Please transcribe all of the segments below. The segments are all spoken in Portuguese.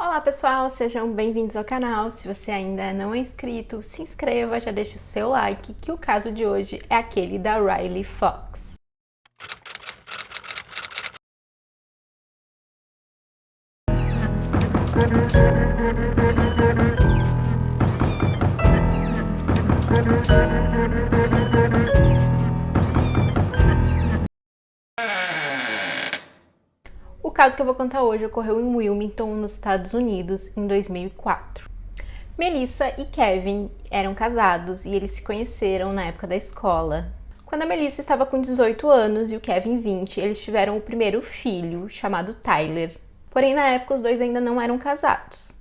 Olá pessoal, sejam bem-vindos ao canal. Se você ainda não é inscrito, se inscreva, já deixa o seu like, que o caso de hoje é aquele da Riley Fox. O caso que eu vou contar hoje ocorreu em Wilmington, nos Estados Unidos, em 2004. Melissa e Kevin eram casados e eles se conheceram na época da escola. Quando a Melissa estava com 18 anos e o Kevin 20, eles tiveram o primeiro filho, chamado Tyler. Porém, na época, os dois ainda não eram casados.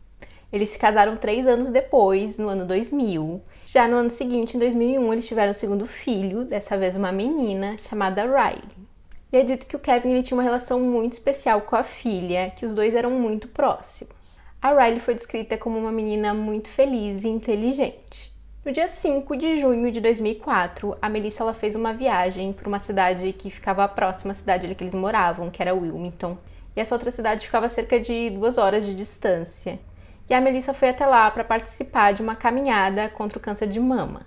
Eles se casaram 3 anos depois, no ano 2000. Já no ano seguinte, em 2001, eles tiveram o segundo filho, dessa vez uma menina, chamada Riley. E é dito que o Kevin ele tinha uma relação muito especial com a filha, que os dois eram muito próximos. A Riley foi descrita como uma menina muito feliz e inteligente. No dia 5 de junho de 2004, a Melissa ela fez uma viagem para uma cidade que ficava próxima à cidade onde eles moravam, que era Wilmington. E essa outra cidade ficava a cerca de 2 horas de distância. E a Melissa foi até lá para participar de uma caminhada contra o câncer de mama.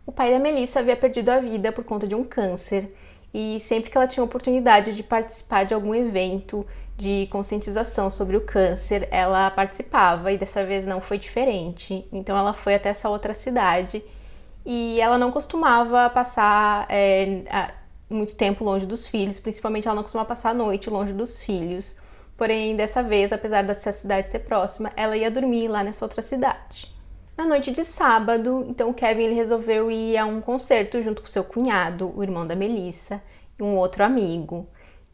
O pai da Melissa havia perdido a vida por conta de um câncer, e sempre que ela tinha oportunidade de participar de algum evento de conscientização sobre o câncer, ela participava, e dessa vez não foi diferente. Então ela foi até essa outra cidade e ela não costumava passar muito tempo longe dos filhos, principalmente ela não costumava passar a noite longe dos filhos. Porém, dessa vez, apesar dessa cidade ser próxima, ela ia dormir lá nessa outra cidade. Na noite de sábado, então o Kevin ele resolveu ir a um concerto junto com seu cunhado, o irmão da Melissa, e um outro amigo.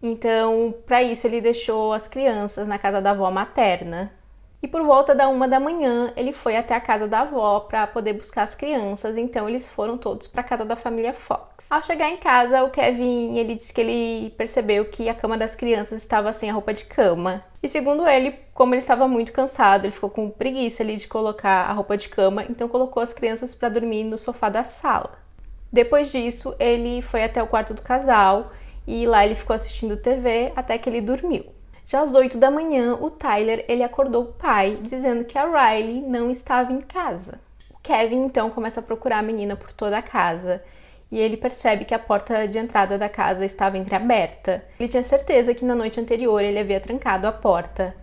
Então, para isso, ele deixou as crianças na casa da avó materna. E por volta da 1 da manhã, ele foi até a casa da avó para poder buscar as crianças. Então, eles foram todos para a casa da família Fox. Ao chegar em casa, o Kevin ele disse que ele percebeu que a cama das crianças estava sem a roupa de cama. E segundo ele, como ele estava muito cansado, ele ficou com preguiça ali de colocar a roupa de cama, então colocou as crianças para dormir no sofá da sala. Depois disso, ele foi até o quarto do casal e lá ele ficou assistindo TV até que ele dormiu. Já às 8 da manhã, o Tyler ele acordou o pai dizendo que a Riley não estava em casa. O Kevin então começa a procurar a menina por toda a casa e ele percebe que a porta de entrada da casa estava entreaberta. Ele tinha certeza que na noite anterior ele havia trancado a porta,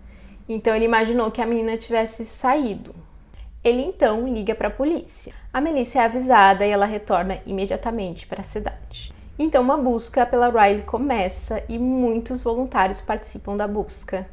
então ele imaginou que a menina tivesse saído. Ele então liga para a polícia. A Melissa é avisada e ela retorna imediatamente para a cidade. Então uma busca pela Riley começa e muitos voluntários participam da busca.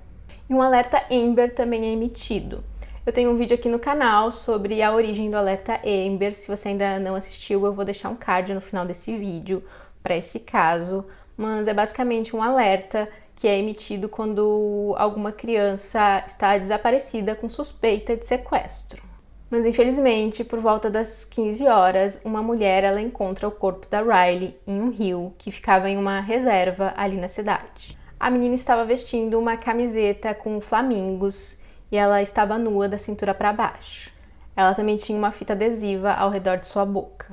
E um alerta Amber também é emitido. Eu tenho um vídeo aqui no canal sobre a origem do alerta Amber. Se você ainda não assistiu, eu vou deixar um card no final desse vídeo para esse caso. Mas é basicamente um alerta que é emitido quando alguma criança está desaparecida com suspeita de sequestro. Mas infelizmente, por volta das 15 horas, uma mulher ela encontra o corpo da Riley em um rio que ficava em uma reserva ali na cidade. A menina estava vestindo uma camiseta com flamingos e ela estava nua da cintura para baixo. Ela também tinha uma fita adesiva ao redor de sua boca.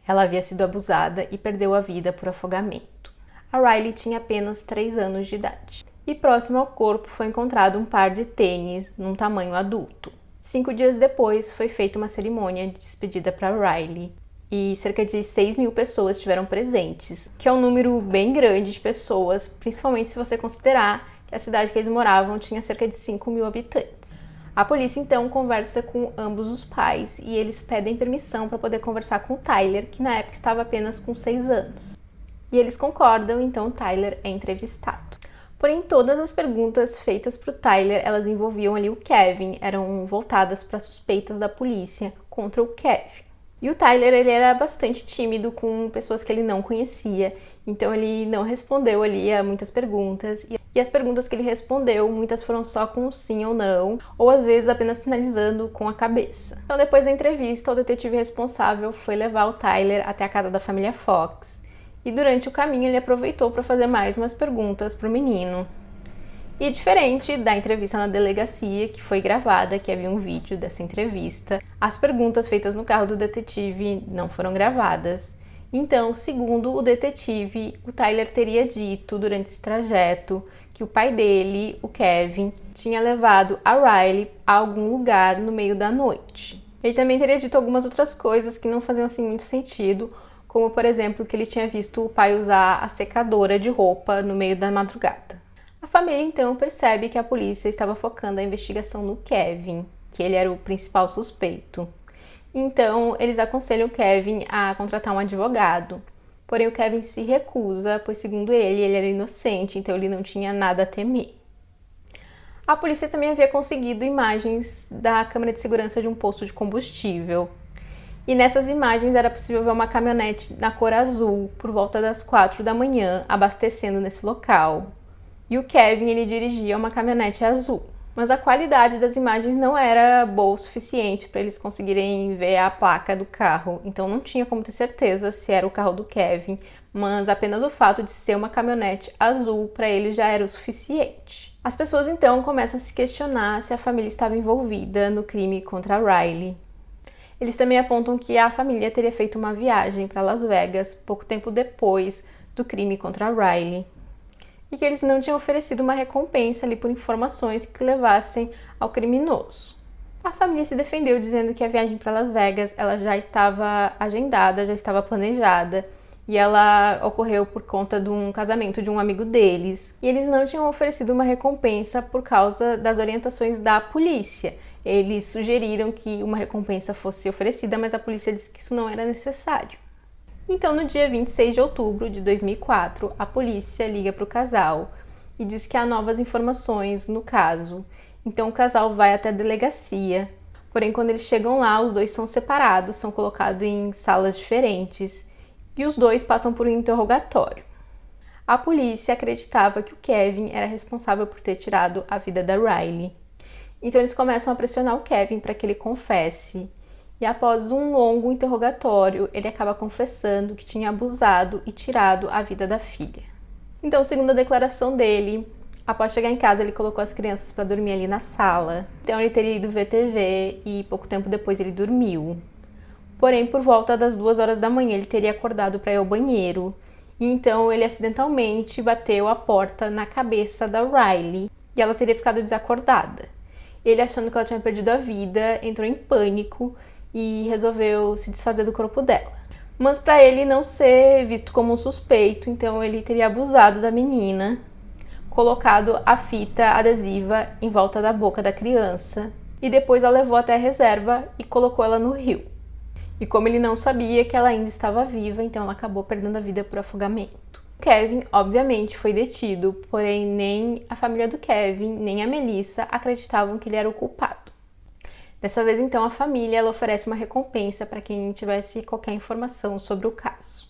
Ela havia sido abusada e perdeu a vida por afogamento. A Riley tinha apenas 3 anos de idade. E próximo ao corpo foi encontrado um par de tênis num tamanho adulto. 5 dias depois, foi feita uma cerimônia de despedida para Riley e cerca de 6.000 pessoas estiveram presentes, que é um número bem grande de pessoas, principalmente se você considerar que a cidade que eles moravam tinha cerca de 5.000 habitantes. A polícia então conversa com ambos os pais e eles pedem permissão para poder conversar com o Tyler, que na época estava apenas com 6 anos. E eles concordam, então o Tyler é entrevistado. Porém, todas as perguntas feitas para o Tyler, elas envolviam ali o Kevin, eram voltadas para suspeitas da polícia contra o Kevin. E o Tyler, ele era bastante tímido com pessoas que ele não conhecia, então ele não respondeu ali a muitas perguntas. E as perguntas que ele respondeu, muitas foram só com sim ou não, ou às vezes apenas sinalizando com a cabeça. Então, depois da entrevista, o detetive responsável foi levar o Tyler até a casa da família Fox. E durante o caminho ele aproveitou para fazer mais umas perguntas para o menino. E diferente da entrevista na delegacia, que foi gravada, que havia um vídeo dessa entrevista, as perguntas feitas no carro do detetive não foram gravadas. Então, segundo o detetive, o Tyler teria dito durante esse trajeto que o pai dele, o Kevin, tinha levado a Riley a algum lugar no meio da noite. Ele também teria dito algumas outras coisas que não faziam assim muito sentido, como por exemplo que ele tinha visto o pai usar a secadora de roupa no meio da madrugada. A família então percebe que a polícia estava focando a investigação no Kevin, que ele era o principal suspeito. Então eles aconselham o Kevin a contratar um advogado. Porém, o Kevin se recusa, pois, segundo ele era inocente, então ele não tinha nada a temer. A polícia também havia conseguido imagens da câmera de segurança de um posto de combustível. E nessas imagens era possível ver uma caminhonete na cor azul, por volta das 4 da manhã, abastecendo nesse local. E o Kevin, ele dirigia uma caminhonete azul. Mas a qualidade das imagens não era boa o suficiente para eles conseguirem ver a placa do carro, então não tinha como ter certeza se era o carro do Kevin, mas apenas o fato de ser uma caminhonete azul para ele já era o suficiente. As pessoas então começam a se questionar se a família estava envolvida no crime contra a Riley. Eles também apontam que a família teria feito uma viagem para Las Vegas pouco tempo depois do crime contra a Riley. E que eles não tinham oferecido uma recompensa ali por informações que levassem ao criminoso. A família se defendeu dizendo que a viagem para Las Vegas ela já estava agendada, já estava planejada, e ela ocorreu por conta de um casamento de um amigo deles. E eles não tinham oferecido uma recompensa por causa das orientações da polícia. Eles sugeriram que uma recompensa fosse oferecida, mas a polícia disse que isso não era necessário. Então, no dia 26 de outubro de 2004, a polícia liga para o casal e diz que há novas informações no caso. Então, o casal vai até a delegacia. Porém, quando eles chegam lá, os dois são separados, são colocados em salas diferentes e os dois passam por um interrogatório. A polícia acreditava que o Kevin era responsável por ter tirado a vida da Riley. Então, eles começam a pressionar o Kevin para que ele confesse. E após um longo interrogatório, ele acaba confessando que tinha abusado e tirado a vida da filha. Então, segundo a declaração dele, após chegar em casa, ele colocou as crianças para dormir ali na sala. Então, ele teria ido ver TV e pouco tempo depois ele dormiu. Porém, por volta das 2 horas da manhã, ele teria acordado para ir ao banheiro. E então, ele acidentalmente bateu a porta na cabeça da Riley e ela teria ficado desacordada. Ele, achando que ela tinha perdido a vida, entrou em pânico e resolveu se desfazer do corpo dela. Mas para ele não ser visto como um suspeito, então ele teria abusado da menina, colocado a fita adesiva em volta da boca da criança e depois a levou até a reserva e colocou ela no rio. E como ele não sabia que ela ainda estava viva, então ela acabou perdendo a vida por afogamento. Kevin, obviamente, foi detido, porém nem a família do Kevin, nem a Melissa acreditavam que ele era o culpado. Dessa vez, então, a família ela oferece uma recompensa para quem tivesse qualquer informação sobre o caso.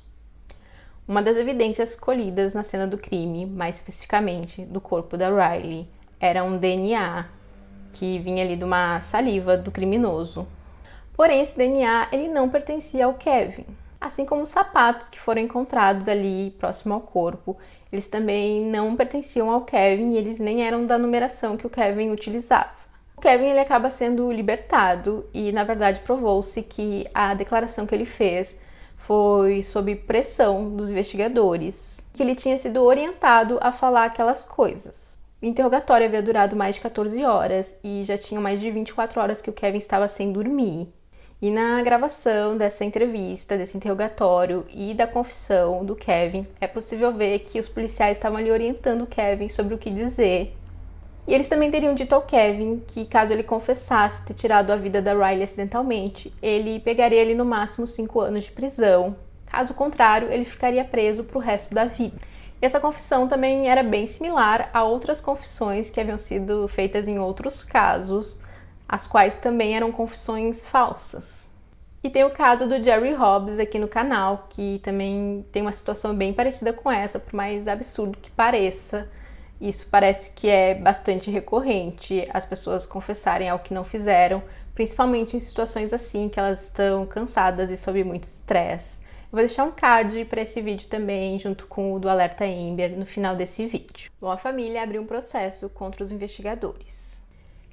Uma das evidências colhidas na cena do crime, mais especificamente do corpo da Riley, era um DNA que vinha ali de uma saliva do criminoso. Porém, esse DNA ele não pertencia ao Kevin. Assim como os sapatos que foram encontrados ali próximo ao corpo, eles também não pertenciam ao Kevin e eles nem eram da numeração que o Kevin utilizava. O Kevin ele acaba sendo libertado e, na verdade, provou-se que a declaração que ele fez foi sob pressão dos investigadores, que ele tinha sido orientado a falar aquelas coisas. O interrogatório havia durado mais de 14 horas e já tinham mais de 24 horas que o Kevin estava sem dormir. E na gravação dessa entrevista, desse interrogatório e da confissão do Kevin, é possível ver que os policiais estavam ali orientando o Kevin sobre o que dizer. E eles também teriam dito ao Kevin que, caso ele confessasse ter tirado a vida da Riley acidentalmente, ele pegaria ali no máximo 5 anos de prisão. Caso contrário, ele ficaria preso para o resto da vida. E essa confissão também era bem similar a outras confissões que haviam sido feitas em outros casos, as quais também eram confissões falsas. E tem o caso do Jerry Hobbs aqui no canal, que também tem uma situação bem parecida com essa, por mais absurdo que pareça. Isso parece que é bastante recorrente, as pessoas confessarem algo que não fizeram, principalmente em situações assim, que elas estão cansadas e sob muito estresse. Eu vou deixar um card para esse vídeo também, junto com o do Alerta Amber, no final desse vídeo. Bom, a família abriu um processo contra os investigadores.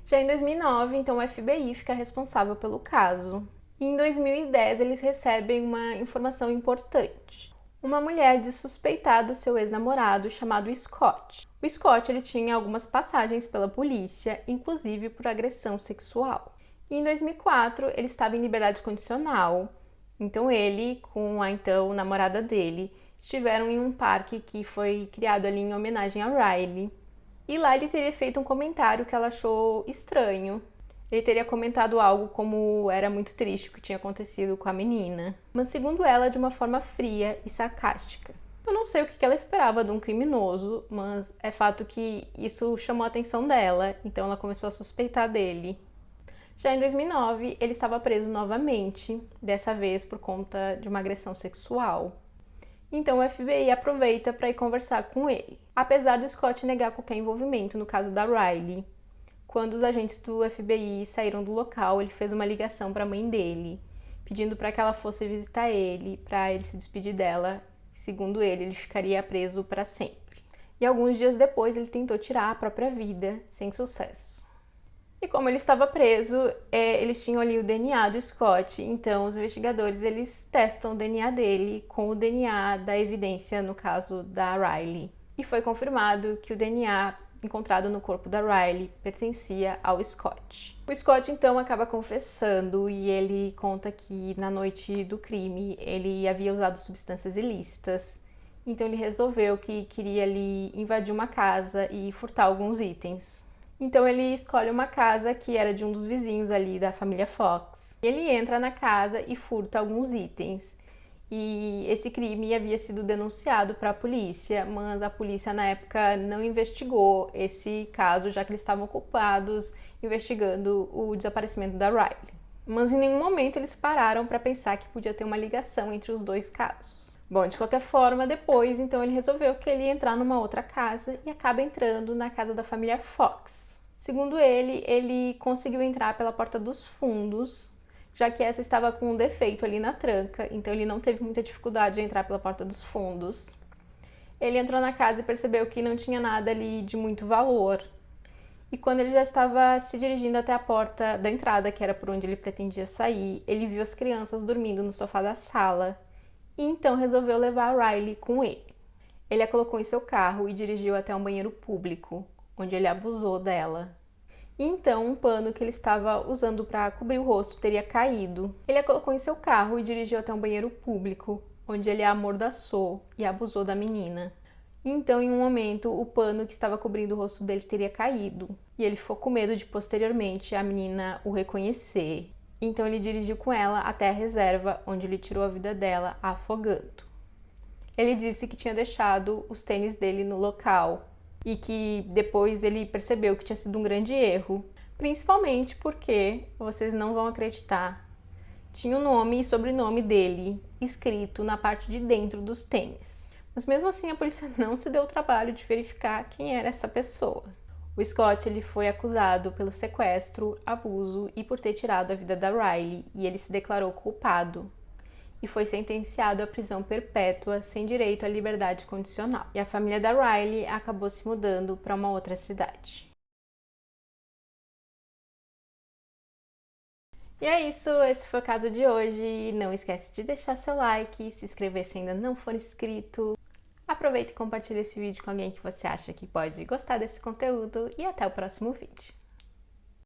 Já em 2009, então, o FBI fica responsável pelo caso. E em 2010, eles recebem uma informação importante. uma mulher de suspeitar do seu ex-namorado chamado Scott. O Scott ele tinha algumas passagens pela polícia, inclusive por agressão sexual. E em 2004 ele estava em liberdade condicional, então ele, com a então namorada dele, estiveram em um parque que foi criado ali em homenagem a Riley. E lá ele teria feito um comentário que ela achou estranho. Ele teria comentado algo como era muito triste o que tinha acontecido com a menina, mas segundo ela, de uma forma fria e sarcástica. Eu não sei o que ela esperava de um criminoso, mas é fato que isso chamou a atenção dela, então ela começou a suspeitar dele. Já em 2009, ele estava preso novamente, dessa vez por conta de uma agressão sexual. Então o FBI aproveita para ir conversar com ele, apesar do Scott negar qualquer envolvimento no caso da Riley. Quando os agentes do FBI saíram do local, ele fez uma ligação para a mãe dele, pedindo para que ela fosse visitar ele, para ele se despedir dela. Segundo ele, ele ficaria preso para sempre. E alguns dias depois, ele tentou tirar a própria vida, sem sucesso. E como ele estava preso, eles tinham ali o DNA do Scott, então os investigadores eles testam o DNA dele com o DNA da evidência no caso da Riley. E foi confirmado que o DNA encontrado no corpo da Riley pertencia ao Scott. O Scott então acaba confessando e ele conta que na noite do crime ele havia usado substâncias ilícitas. Então ele resolveu que queria ali invadir uma casa e furtar alguns itens. Então ele escolhe uma casa que era de um dos vizinhos ali da família Fox. Ele entra na casa e furta alguns itens. E esse crime havia sido denunciado para a polícia, mas a polícia na época não investigou esse caso, já que eles estavam ocupados investigando o desaparecimento da Riley. Mas em nenhum momento eles pararam para pensar que podia ter uma ligação entre os dois casos. Bom, de qualquer forma, depois, então ele resolveu que ele ia entrar numa outra casa e acaba entrando na casa da família Fox. Segundo ele conseguiu entrar pela porta dos fundos, já que essa estava com um defeito ali na tranca, então ele não teve muita dificuldade de entrar pela porta dos fundos. Ele entrou na casa e percebeu que não tinha nada ali de muito valor. E quando ele já estava se dirigindo até a porta da entrada, que era por onde ele pretendia sair, ele viu as crianças dormindo no sofá da sala e então resolveu levar a Riley com ele. Ele a colocou em seu carro e dirigiu até um banheiro público, onde ele abusou dela. E então um pano que ele estava usando para cobrir o rosto teria caído. Ele a colocou em seu carro e dirigiu até um banheiro público, onde ele a amordaçou e abusou da menina. E então, em um momento, o pano que estava cobrindo o rosto dele teria caído. E ele ficou com medo de, posteriormente, a menina o reconhecer. Então ele dirigiu com ela até a reserva, onde ele tirou a vida dela afogando. Ele disse que tinha deixado os tênis dele no local e que depois ele percebeu que tinha sido um grande erro, principalmente porque, vocês não vão acreditar, tinha o nome e sobrenome dele escrito na parte de dentro dos tênis. Mas mesmo assim a polícia não se deu o trabalho de verificar quem era essa pessoa. O Scott ele foi acusado pelo sequestro, abuso e por ter tirado a vida da Riley, e ele se declarou culpado e foi sentenciado à prisão perpétua sem direito à liberdade condicional. E a família da Riley acabou se mudando para uma outra cidade. E é isso, esse foi o caso de hoje. Não esquece de deixar seu like, se inscrever se ainda não for inscrito. Aproveita e compartilha esse vídeo com alguém que você acha que pode gostar desse conteúdo e até o próximo vídeo.